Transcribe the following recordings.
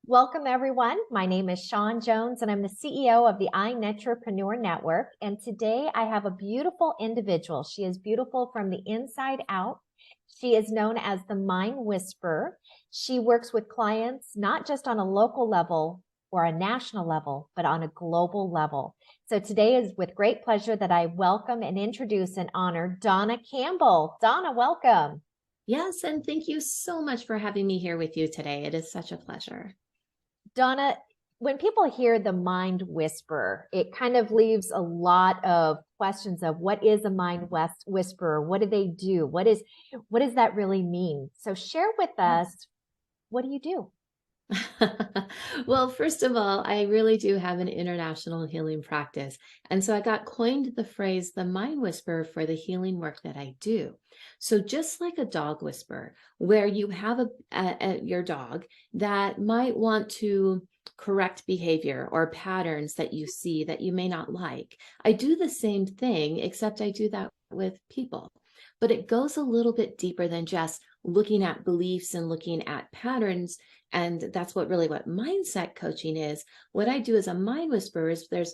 Welcome, everyone. My name is Shawn Jones, and I'm the CEO of the iNetrapreneur Network. And today I have a beautiful individual. She is beautiful from the inside out. She is known as the Mind Whisperer. She works with clients not just on a local level or a national level, but on a global level. So today is with great pleasure that I welcome and introduce and honor Dawna Campbell. Dawna, welcome. Yes, and thank you so much for having me here with you today. It is such a pleasure. Dawna, when people hear the mind whisperer, it kind of leaves a lot of questions of what is a whisperer? What do they do? What does that really mean? So share with us, what do you do? Well, first of all, I really do have an international healing practice. And so I got coined the phrase the mind whisperer for the healing work that I do. So just like a dog whisperer, where you have your dog that might want to correct behavior or patterns that you see that you may not like, I do the same thing, except I do that with people. But it goes a little bit deeper than just looking at beliefs and looking at patterns. And that's what mindset coaching is. What I do as a mind whisperer is there's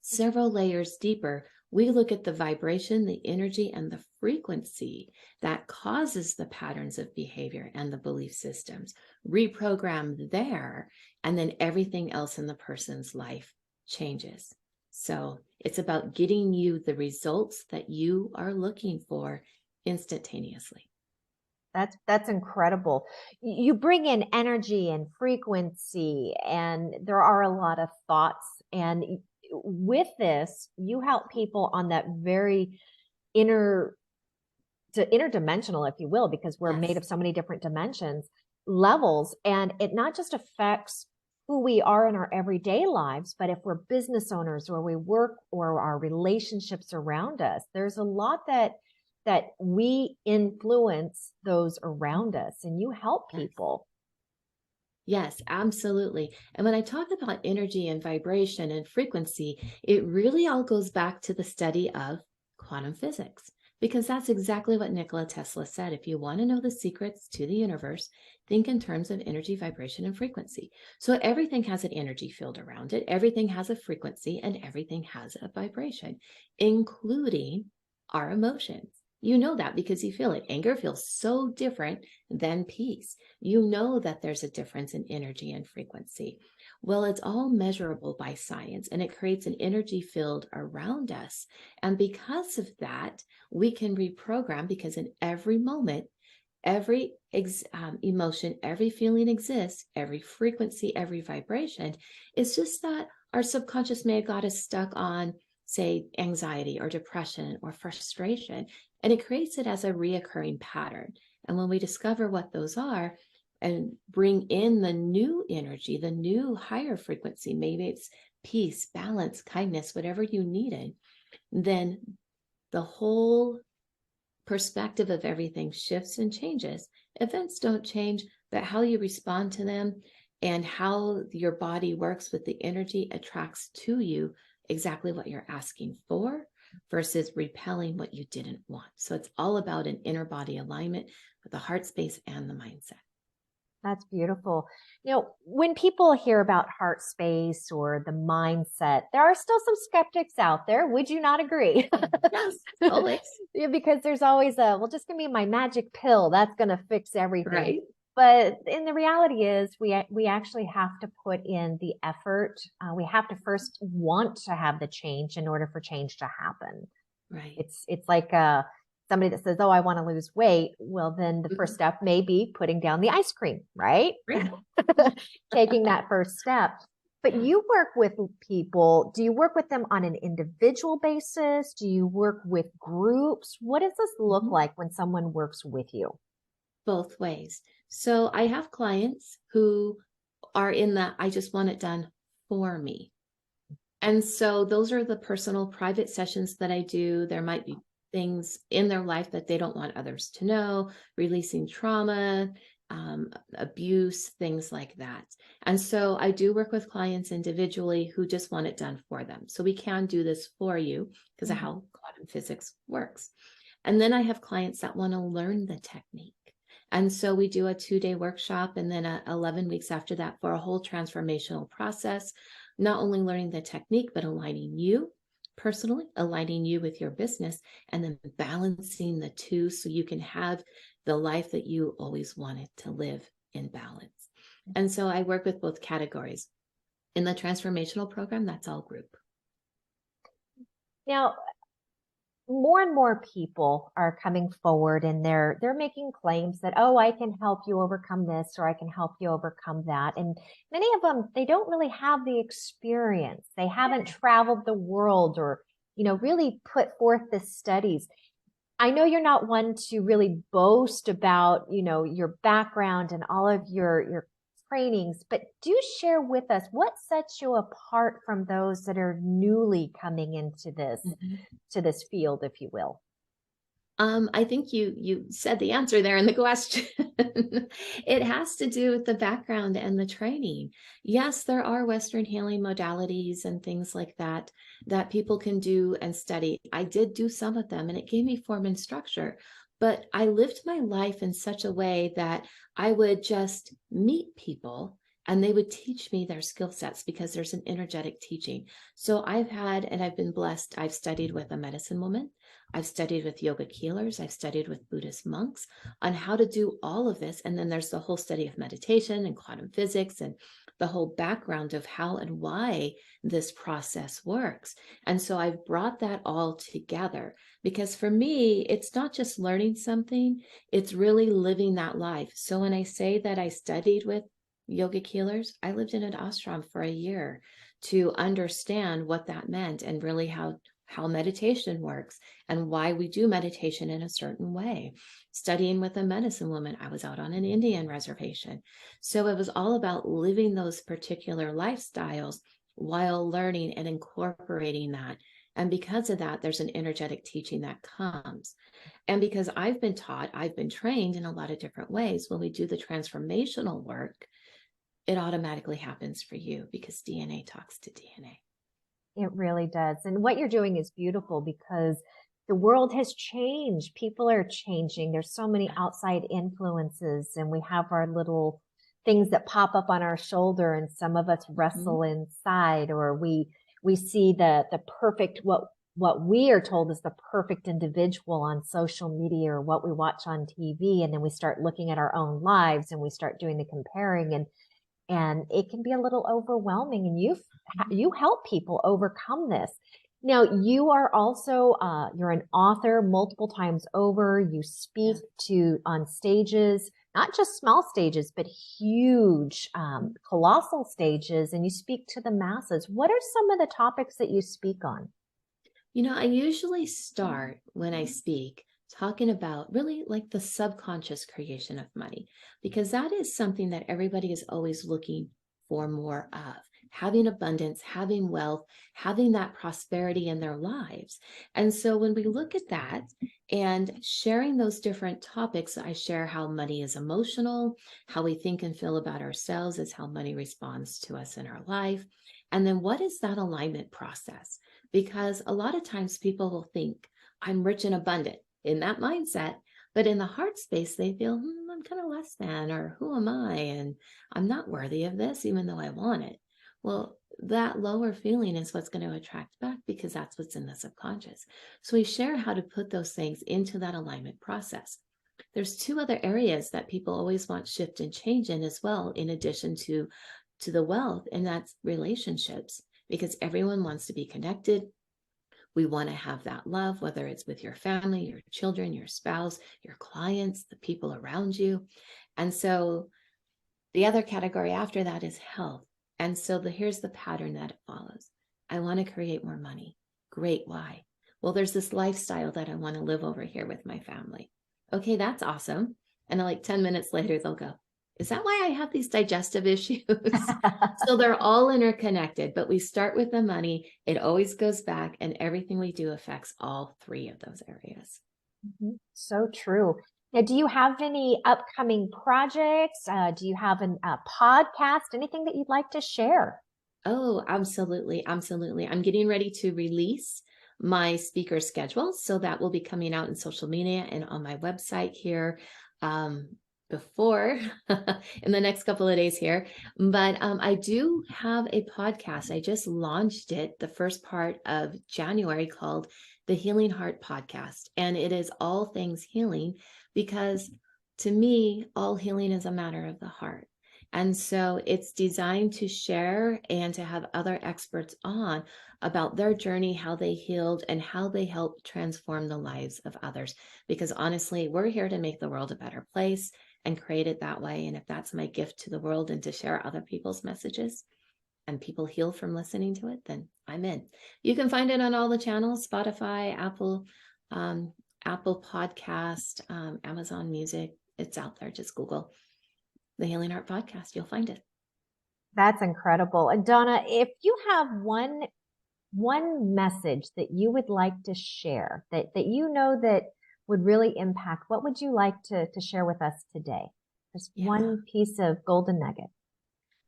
several layers deeper. We look at the vibration, the energy, and the frequency that causes the patterns of behavior and the belief systems, reprogram there, and then everything else in the person's life changes. So it's about getting you the results that you are looking for instantaneously. That's incredible. You bring in energy and frequency, and there are a lot of thoughts. And with this, you help people on that very interdimensional, if you will, because we're made of so many different dimensions, levels, and it not just affects who we are in our everyday lives, but if we're business owners or we work or our relationships around us, there's a lot that we influence those around us, and you help people. Yes, absolutely. And when I talk about energy and vibration and frequency, it really all goes back to the study of quantum physics, because that's exactly what Nikola Tesla said. If you want to know the secrets to the universe, think in terms of energy, vibration, and frequency. So everything has an energy field around it, everything has a frequency, and everything has a vibration, including our emotions. You know that because you feel it. Anger feels so different than peace. You know that there's a difference in energy and frequency. Well, it's all measurable by science, and it creates an energy field around us. And because of that, we can reprogram, because in every moment, every emotion, every feeling exists, every frequency, every vibration. It's just that our subconscious may have got us stuck on, say, anxiety or depression or frustration, and it creates it as a reoccurring pattern. And when we discover what those are and bring in the new energy, the new higher frequency, maybe it's peace, balance, kindness, whatever you needed, then the whole perspective of everything shifts and changes. Events don't change, but how you respond to them and how your body works with the energy attracts to you exactly what you're asking for versus repelling what you didn't want. So it's all about an inner body alignment with the heart space and the mindset. That's beautiful. When people hear about heart space or the mindset, there are still some skeptics out there. Would you not agree? Yes, always. Yeah, because there's always well, just give me my magic pill. That's going to fix everything. Right. But in the reality is we actually have to put in the effort. We have to first want to have the change in order for change to happen. Right. It's like somebody that says, "Oh, I want to lose weight." Well, then the first step may be putting down the ice cream, right? Right. Taking that first step. But you work with people. Do you work with them on an individual basis? Do you work with groups? What does this look like when someone works with you? Both ways. So I have clients who are in the I just want it done for me. And so those are the personal private sessions that I do. There might be things in their life that they don't want others to know, releasing trauma, abuse, things like that. And so I do work with clients individually who just want it done for them. So we can do this for you because of how quantum physics works. And then I have clients that want to learn the technique. And so we do a 2-day workshop and then 11 weeks after that for a whole transformational process, not only learning the technique, but aligning you personally, aligning you with your business, and then balancing the two so you can have the life that you always wanted to live in balance. And so I work with both categories. In the transformational program, that's all group. Now, more and more people are coming forward and they're making claims that, oh, I can help you overcome this or I can help you overcome that. And many of them, they don't really have the experience. They haven't traveled the world or, really put forth the studies. I know you're not one to really boast about, your background and all of your trainings, but do share with us what sets you apart from those that are newly coming into this, to this field, if you will. I think you said the answer there in the question. It has to do with the background and the training. Yes, there are Western healing modalities and things like that that people can do and study. I did do some of them and it gave me form and structure, but I lived my life in such a way that I would just meet people and they would teach me their skill sets because there's an energetic teaching. So I've been blessed. I've studied with a medicine woman. I've studied with yogic healers. I've studied with Buddhist monks on how to do all of this. And then there's the whole study of meditation and quantum physics and the whole background of how and why this process works. And so I've brought that all together because for me, it's not just learning something, it's really living that life. So when I say that I studied with yogic healers, I lived in an ashram for a year to understand what that meant and really how meditation works and why we do meditation in a certain way. Studying with a medicine woman, I was out on an Indian reservation. So it was all about living those particular lifestyles while learning and incorporating that. And because of that, there's an energetic teaching that comes. And because I've been taught, I've been trained in a lot of different ways, when we do the transformational work, it automatically happens for you because DNA talks to DNA. It really does. And what you're doing is beautiful because the world has changed. People are changing. There's so many outside influences, and we have our little things that pop up on our shoulder, and some of us wrestle inside, or we see the perfect, what we are told is the perfect individual on social media or what we watch on TV. And then we start looking at our own lives and we start doing the comparing, and it can be a little overwhelming, and you help people overcome this. Now, you are also you're an author multiple times over. You speak on stages, not just small stages, but huge, colossal stages, and you speak to the masses. What are some of the topics that you speak on? I usually start when I speak talking about really like the subconscious creation of money, because that is something that everybody is always looking for more of. Having abundance, having wealth, having that prosperity in their lives. And so when we look at that and sharing those different topics, I share how money is emotional, how we think and feel about ourselves is how money responds to us in our life. And then what is that alignment process? Because a lot of times people will think, I'm rich and abundant in that mindset, but in the heart space, they feel, I'm kind of less than, or who am I? And I'm not worthy of this, even though I want it. Well, that lower feeling is what's going to attract back because that's what's in the subconscious. So we share how to put those things into that alignment process. There's two other areas that people always want shift and change in as well, in addition to the wealth, and that's relationships, because everyone wants to be connected. We want to have that love, whether it's with your family, your children, your spouse, your clients, the people around you. And so the other category after that is health. And so here's the pattern that it follows. I want to create more money. Great. Why? Well, there's this lifestyle that I want to live over here with my family. Okay, that's awesome. And like 10 minutes later, they'll go, is that why I have these digestive issues? So they're all interconnected, but we start with the money. It always goes back, and everything we do affects all three of those areas. So true. Now, do you have any upcoming projects? Do you have a podcast, anything that you'd like to share? Oh, absolutely. Absolutely. I'm getting ready to release my speaker schedule. So that will be coming out in social media and on my website here before in the next couple of days here. But I do have a podcast. I just launched it the first part of January called the Healing Heart Podcast. And it is all things healing because to me, all healing is a matter of the heart. And so it's designed to share and to have other experts on about their journey, how they healed, and how they helped transform the lives of others. Because honestly, we're here to make the world a better place and create it that way. And if that's my gift to the world and to share other people's messages and people heal from listening to it, then I'm in. You can find it on all the channels, Spotify, Apple Podcast, Amazon Music. It's out there. Just Google the Healing Heart Podcast. You'll find it. That's incredible. And Dawna, if you have one message that you would like to share that you know that would really impact, what would you like to share with us today? Just one piece of golden nugget.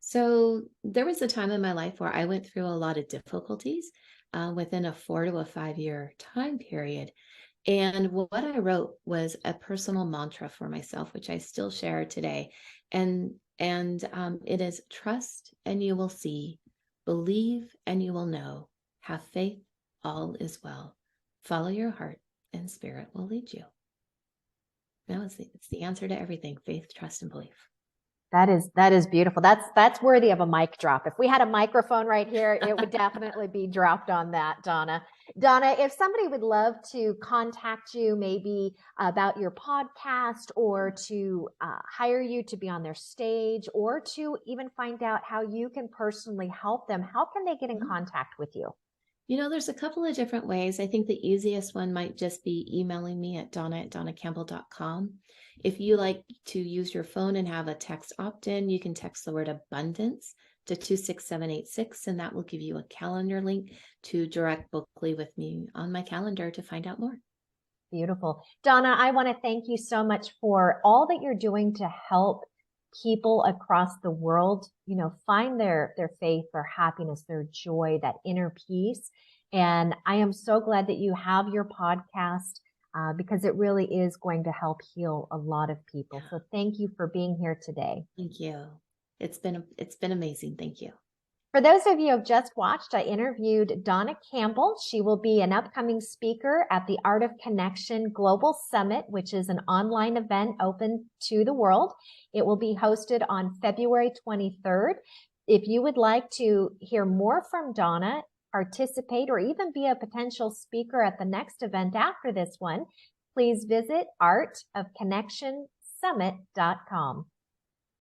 So there was a time in my life where I went through a lot of difficulties within a 4 to 5 year time period. And what I wrote was a personal mantra for myself, which I still share today. And it is trust and you will see, believe and you will know, have faith, all is well. Follow your heart and spirit will lead you. No, it's the answer to everything: faith, trust, and belief. That is beautiful. That's worthy of a mic drop. If we had a microphone right here, it would definitely be dropped on that, Dawna. Dawna, if somebody would love to contact you, maybe about your podcast, or to hire you to be on their stage, or to even find out how you can personally help them, how can they get in contact with you? There's a couple of different ways. I think the easiest one might just be emailing me at dawna@dawnacampbell.com. If you like to use your phone and have a text opt-in, you can text the word abundance to 26786, and that will give you a calendar link to direct bookly with me on my calendar to find out more. Beautiful. Dawna, I want to thank you so much for all that you're doing to help people across the world, find their faith, their happiness, their joy, that inner peace. And I am so glad that you have your podcast because it really is going to help heal a lot of people. So thank you for being here today. Thank you. It's been amazing. Thank you. For those of you who have just watched, I interviewed Dawna Campbell. She will be an upcoming speaker at the Art of Connection Global Summit, which is an online event open to the world. It will be hosted on February 23rd. If you would like to hear more from Dawna, participate, or even be a potential speaker at the next event after this one, please visit artofconnectionsummit.com.